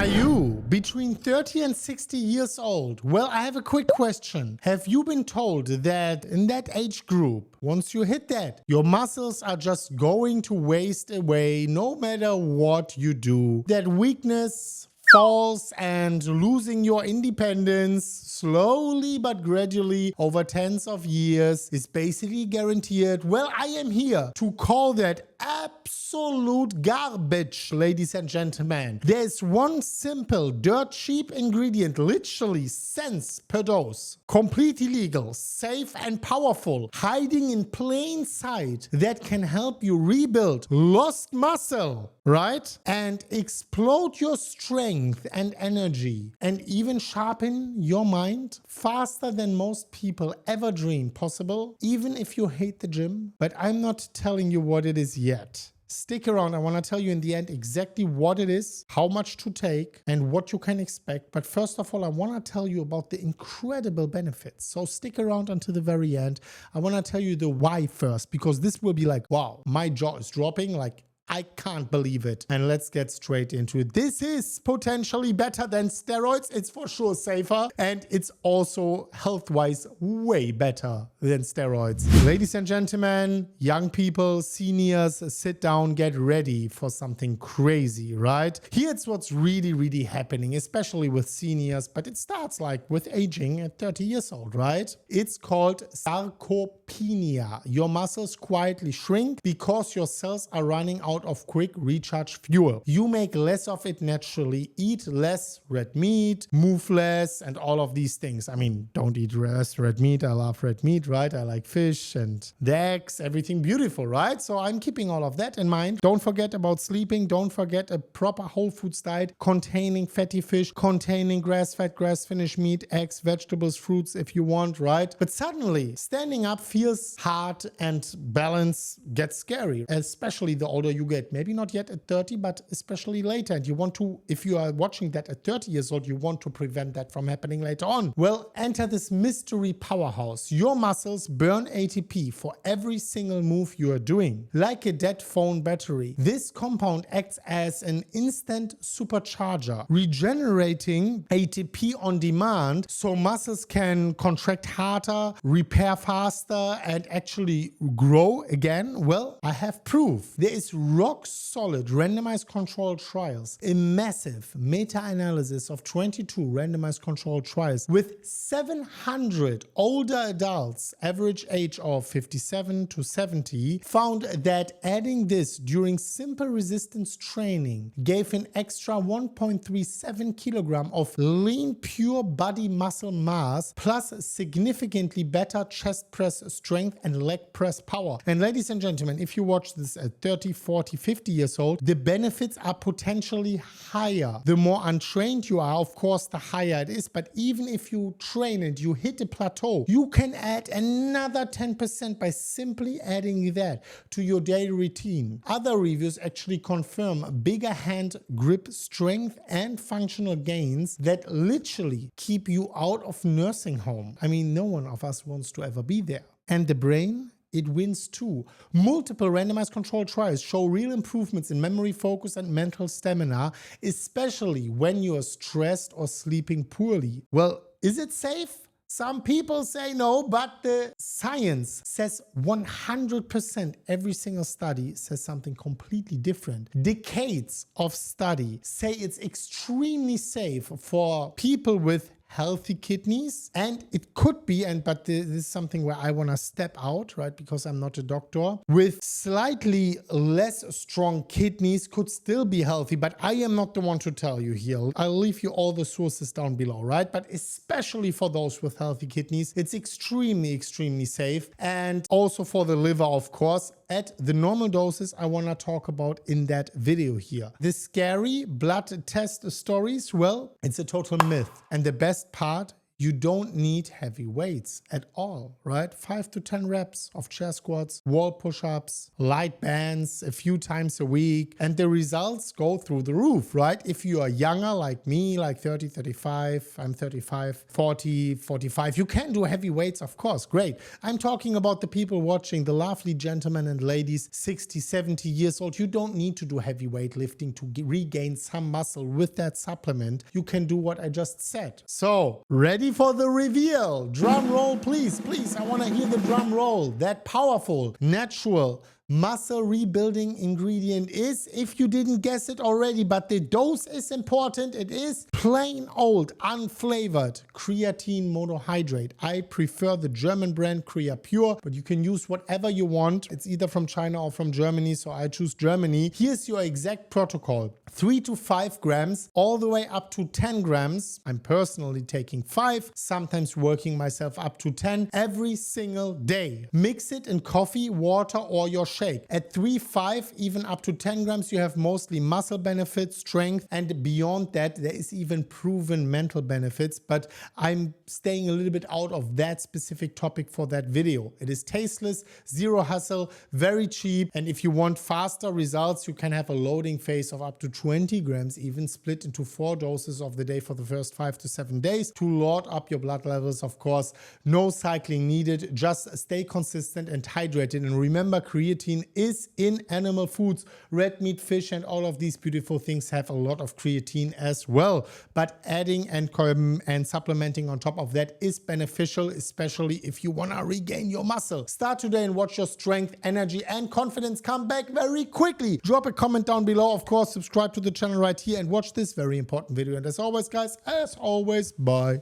Are you between 30 and 60 years old? Well, I have a quick question. Have you been told that in that age group, once you hit that, your muscles are just going to waste away no matter what you do? That weakness falls and losing your independence slowly but gradually over tens of years is basically guaranteed. Well, I am here to call that absolute garbage, ladies and gentlemen. There's one simple, dirt cheap ingredient, literally cents per dose, completely legal, safe and powerful, hiding in plain sight, that can help you rebuild lost muscle, right? And explode your strength and energy, and even sharpen your mind faster than most people ever dreamed possible, even if you hate the gym. But I'm not telling you what it is yet. Stick around. I want to tell you in the end exactly what it is, how much to take, and what you can expect. But first of all, I want to tell you about the incredible benefits. So stick around until the very end. I want to tell you the why first, because this will be like, wow, my jaw is dropping, like, I can't believe it. And let's get straight into it. This is potentially better than steroids. It's for sure safer. And it's also health-wise way better than steroids. Ladies and gentlemen, young people, seniors, sit down, get ready for something crazy, right? Here's what's really, really happening, especially with seniors, but it starts like with aging at 30 years old, right? It's called sarcopenia. Your muscles quietly shrink because your cells are running out of quick recharge fuel. You make less of it naturally, eat less red meat, move less, and all of these things. I mean, don't eat less red meat. I love red meat, right? I like fish and the eggs, everything beautiful, right? So I'm keeping all of that in mind. Don't forget about sleeping. Don't forget a proper whole foods diet containing fatty fish, containing grass-fed, grass-finished meat, eggs, vegetables, fruits if you want, right? But suddenly, standing up feels hard and balance gets scary, especially the older you get. Maybe not yet at 30, but especially later. And you want to, if you are watching that at 30 years old, you want to prevent that from happening later on. Well, enter this mystery powerhouse. Your muscles burn ATP for every single move you are doing. Like a dead phone battery, this compound acts as an instant supercharger, regenerating ATP on demand so muscles can contract harder, repair faster, and actually grow again. Well, I have proof. There is rock solid randomized controlled trials, a massive meta-analysis of 22 randomized controlled trials with 700 older adults, average age of 57 to 70, found that adding this during simple resistance training gave an extra 1.37 kilogram of lean pure body muscle mass plus significantly better chest press strength and leg press power. And ladies and gentlemen, if you watch this at 30, 40, 50 years old, the benefits are potentially higher. The more untrained you are, of course, the higher it is. But even if you train and you hit a plateau, you can add another 10% by simply adding that to your daily routine. Other reviews actually confirm bigger hand grip strength and functional gains that literally keep you out of nursing home. I mean, no one of us wants to ever be there. And the brain? It wins too. Multiple randomized controlled trials show real improvements in memory, focus, and mental stamina, especially when you are stressed or sleeping poorly. Well, is it safe? Some people say no, but the science says 100%. Every single study says something completely different. Decades of study say it's extremely safe for people with healthy kidneys, and it could be, but this is something where I want to step out, right, because I'm not a doctor, with slightly less strong kidneys could still be healthy, but I am not the one to tell you here. I'll leave you all the sources down below, right? But especially for those with healthy kidneys, it's extremely, extremely safe. And also for the liver, of course, at the normal doses I want to talk about in that video here. The scary blood test stories, well, it's a total myth. And the best part, You don't need heavy weights at all, right? 5 to 10 reps of chair squats, wall push-ups, light bands a few times a week, and the results go through the roof, right? If you are younger like me, like 30, 35, I'm 35, 40, 45, you can do heavy weights, of course, great. I'm talking about the people watching, the lovely gentlemen and ladies, 60, 70 years old. You don't need to do heavy weightlifting to regain some muscle with that supplement. You can do what I just said. So, ready for the reveal? Drum roll, please, please. I want to hear the drum roll. That powerful, natural, muscle rebuilding ingredient is, if you didn't guess it already, but the dose is important, it is plain old unflavored creatine monohydrate. I prefer the German brand Creapure, but you can use whatever you want. It's either from China or from Germany, so I choose Germany. Here's your exact protocol: 3 to 5 grams all the way up to 10 grams. I'm personally taking 5, sometimes working myself up to 10 every single day. Mix it in coffee, water, or your shake. At 3, 5, even up to 10 grams, you have mostly muscle benefits, strength, and beyond that, there is even proven mental benefits, but I'm staying a little bit out of that specific topic for that video. It is tasteless, zero hustle, very cheap, and if you want faster results, you can have a loading phase of up to 20 grams, even split into 4 doses of the day for the first 5 to 7 days to load up your blood levels, of course. No cycling needed, just stay consistent and hydrated. And remember, creatine is in animal foods. Red meat, fish, and all of these beautiful things have a lot of creatine as well. But adding and supplementing on top of that is beneficial, especially if you want to regain your muscle. Start today and watch your strength, energy, and confidence come back very quickly. Drop a comment down below. Of course, subscribe to the channel right here and watch this very important video. And as always, guys, as always, bye.